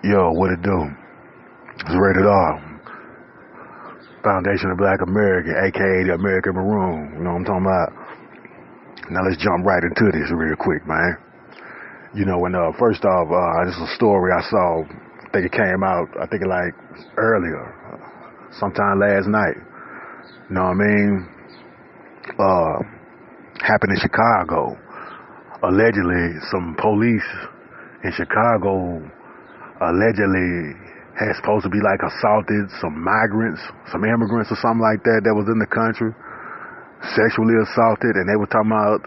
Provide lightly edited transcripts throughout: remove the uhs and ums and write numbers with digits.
Yo, what it do? It's rated R. Foundation of Black America, aka the American Maroon. You know what I'm talking about? Now let's jump right into this real quick, man. You know, first off, this is a story I saw. I think it came out, like earlier, sometime last night. You know what I mean? Happened in Chicago. Allegedly, some police in Chicago allegedly had supposed to be like assaulted some migrants, some immigrants or something like that was in the country, sexually assaulted, and they were talking about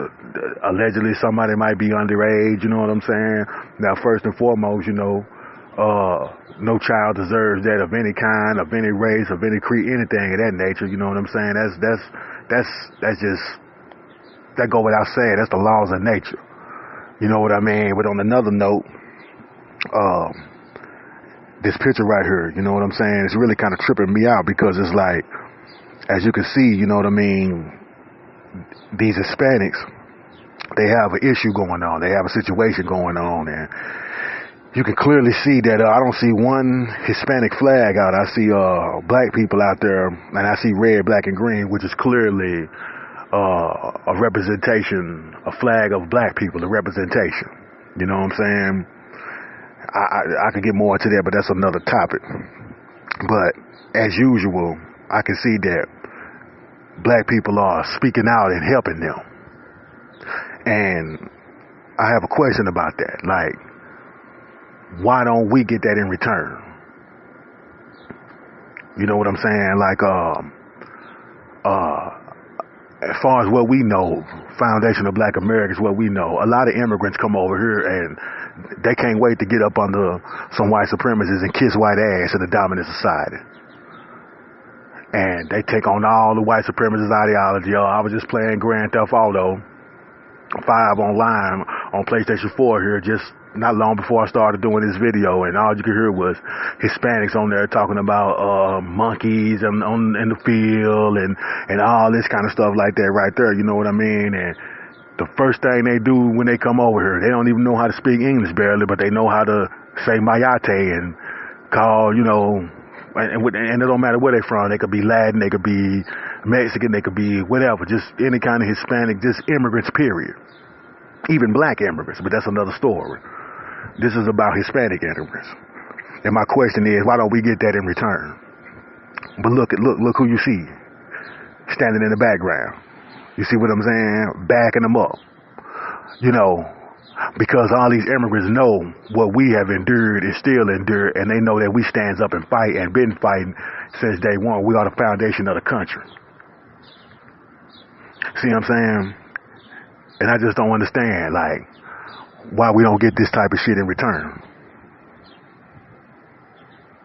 allegedly somebody might be underage, you know what I'm saying? Now, first and foremost, no child deserves that of any kind, of any race, of any creed, anything of that nature, you know what I'm saying? That's just, that go without saying, that's the laws of nature. You know what I mean? But on another note, this picture right here, you know what I'm saying? It's really kind of tripping me out because it's like, as you can see, you know what I mean? These Hispanics, they have an issue going on. They have a situation going on, and you can clearly see that I don't see one Hispanic flag out. I see black people out there, and I see red, black, and green, which is clearly a representation, a flag of black people, a representation. You know what I'm saying? I could get more into that, but that's another topic. But as usual, I can see that black people are speaking out and helping them. And I have a question about that. Like, why don't we get that in return? You know what I'm saying? Like, as far as what we know, Foundation of Black America is what we know. A lot of immigrants come over here and they can't wait to get up under some white supremacists and kiss white ass in a dominant society. And they take on all the white supremacist ideology. I was just playing Grand Theft Auto 5 online on PlayStation 4 here just not long before I started doing this video, and all you could hear was Hispanics on there talking about monkeys in the field and all this kind of stuff like that right there, you know what I mean? And the first thing they do when they come over here, they don't even know how to speak English barely, but they know how to say mayate and call, and it don't matter where they're from. They could be Latin, they could be Mexican, they could be whatever, just any kind of Hispanic, just immigrants, period. Even black immigrants, but that's another story. This is about Hispanic immigrants. And my question is, why don't we get that in return? But look who you see standing in the background. You see what I'm saying? Backing them up. Because all these immigrants know what we have endured and still endure, and they know that we stands up and fight and been fighting since day one. We are the foundation of the country. See what I'm saying? And I just don't understand, like, why we don't get this type of shit in return.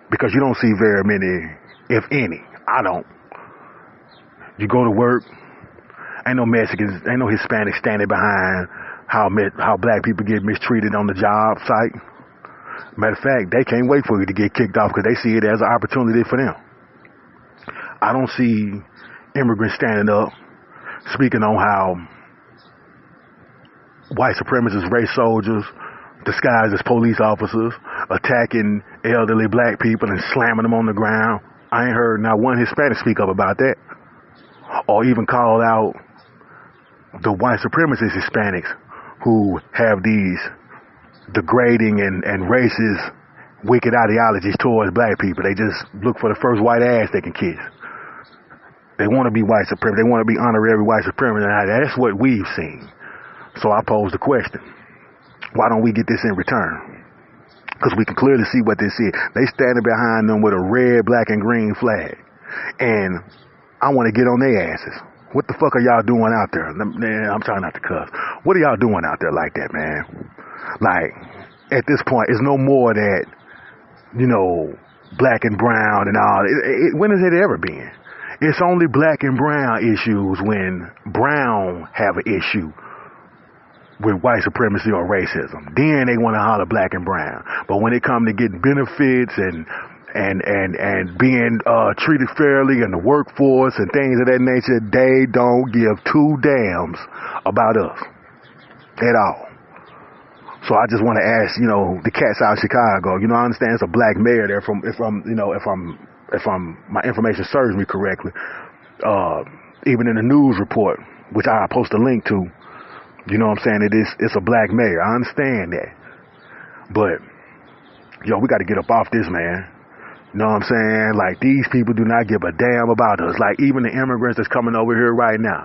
Because you don't see very many, if any. I don't. You go to work, ain't no Mexicans, ain't no Hispanics standing behind how black people get mistreated on the job site. Matter of fact, they can't wait for you to get kicked off because they see it as an opportunity for them. I don't see immigrants standing up speaking on how white supremacist race soldiers disguised as police officers attacking elderly black people and slamming them on the ground. I ain't heard not one Hispanic speak up about that, or even call out the white supremacist Hispanics who have these degrading and racist, wicked ideologies towards black people. They just look for the first white ass they can kiss. They want to be white supremacists. They want to be honorary white supremacists. That's what we've seen. So I pose the question, why don't we get this in return? Because we can clearly see what this is. They standing behind them with a red, black, and green flag. And I want to get on their asses. What the fuck are y'all doing out there? Man, I'm trying not to cuss. What are y'all doing out there like that, man? Like, at this point, it's no more that, black and brown and all. When has it ever been? It's only black and brown issues when brown have an issue with white supremacy or racism. Then they want to holler black and brown. But when it comes to getting benefits and being treated fairly in the workforce and things of that nature, they don't give two damns about us at all. So I just want to ask, the cats out of Chicago. I understand it's a black mayor there. If my information serves me correctly, even in the news report, which I post a link to, what I'm saying, it's a black mayor. I understand that, but we got to get up off this, man. You know what I'm saying? Like, these people do not give a damn about us. Like, even the immigrants that's coming over here right now,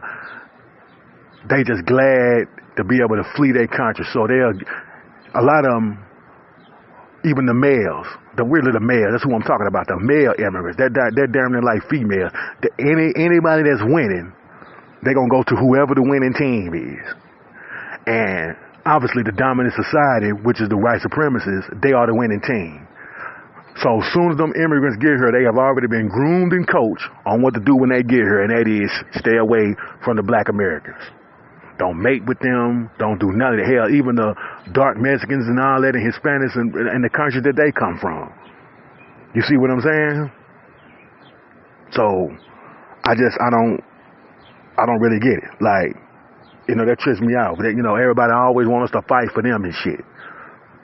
they just glad to be able to flee their country. So a lot of them, even the males, the males, that's who I'm talking about, the male immigrants, they're damn near like females. Anybody that's winning, they're going to go to whoever the winning team is. And obviously the dominant society, which is the white supremacists, they are the winning team. So as soon as them immigrants get here, they have already been groomed and coached on what to do when they get here, and that is stay away from the black Americans. Don't mate with them. Don't do none of the hell. Even the dark Mexicans and all that, and Hispanics and the countries that they come from. You see what I'm saying? So I don't really get it. Like, that trips me out. Everybody always wants us to fight for them and shit.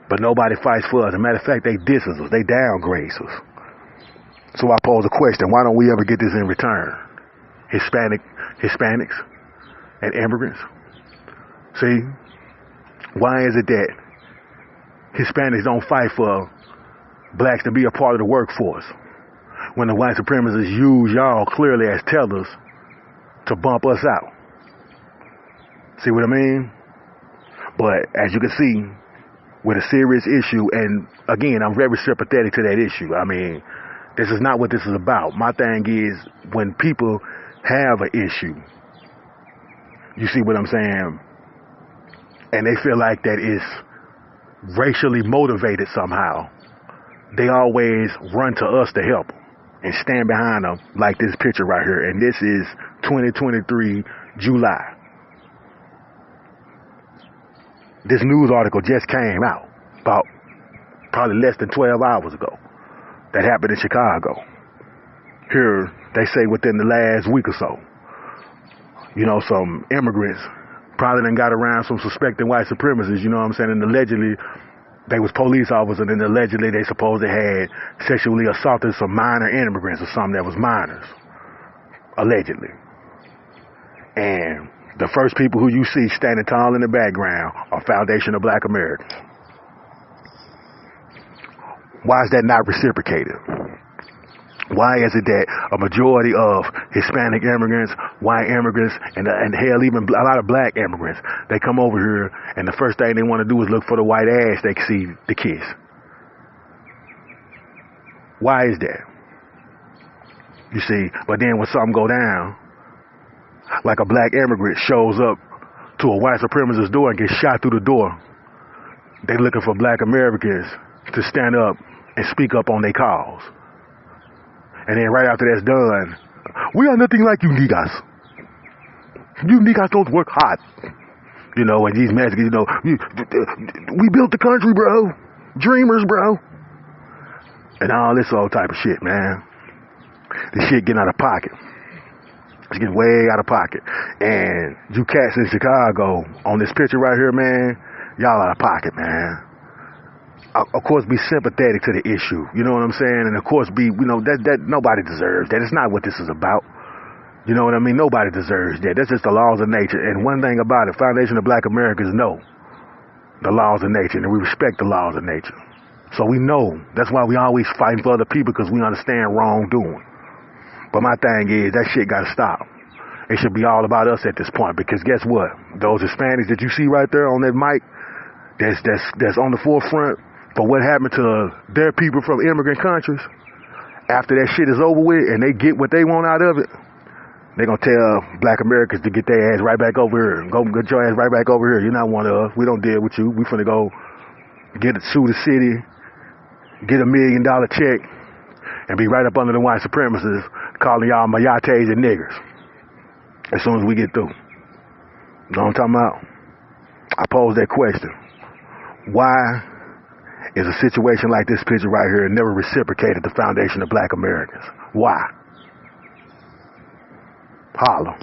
But nobody fights for us. As a matter of fact, they diss us. They downgrade us. So I pose a question. Why don't we ever get this in return? Hispanics and immigrants. See? Why is it that Hispanics don't fight for blacks to be a part of the workforce when the white supremacists use y'all clearly as tellers to bump us out? See what I mean? But as you can see, with a serious issue, and again, I'm very sympathetic to that issue. I mean, this is not what this is about. My thing is, when people have an issue, you see what I'm saying, and they feel like that is racially motivated somehow, they always run to us to help them and stand behind them, like this picture right here. And this is 2023 July. This news article just came out about probably less than 12 hours ago. That happened in Chicago. Here, they say within the last week or so, some immigrants probably done got around some suspected white supremacists, you know what I'm saying? And allegedly, they was police officers, and allegedly they supposedly had sexually assaulted some minor immigrants or something that was minors. Allegedly. And the first people who you see standing tall in the background are Foundation of Black Americans. Why is that not reciprocated? Why is it that a majority of Hispanic immigrants, white immigrants, and hell, even a lot of black immigrants, they come over here, and the first thing they want to do is look for the white ass they see to kiss? Why is that? You see, but then when something go down, like a black immigrant shows up to a white supremacist door and gets shot through the door, they looking for black Americans to stand up and speak up on their cause. And then right after that's done, we are nothing like you niggas. You niggas don't work hard. And these Mexicans, we built the country, bro. Dreamers, bro. And all this old type of shit, man. This shit getting out of pocket. It's getting way out of pocket. And you cats in Chicago, on this picture right here, man, y'all out of pocket, man. Of course, be sympathetic to the issue. You know what I'm saying? And of course, that nobody deserves that. It's not what this is about. You know what I mean? Nobody deserves that. That's just the laws of nature. And one thing about it, Foundation of Black Americans know the laws of nature, and we respect the laws of nature. So we know. That's why we always fighting for other people, because we understand wrongdoing. But my thing is, that shit got to stop. It should be all about us at this point, because guess what? Those Hispanics that you see right there on that mic, that's on the forefront for what happened to their people from immigrant countries, after that shit is over with and they get what they want out of it, they're going to tell black Americans to get their ass right back over here. Go get your ass right back over here. You're not one of us. We don't deal with you. We finna go sue the city, get $1 million check, and be right up under the white supremacists calling y'all mayates and niggers as soon as we get through. You know what I'm talking about? I pose that question. Why is a situation like this picture right here never reciprocated the Foundation of Black Americans? Why? Holla.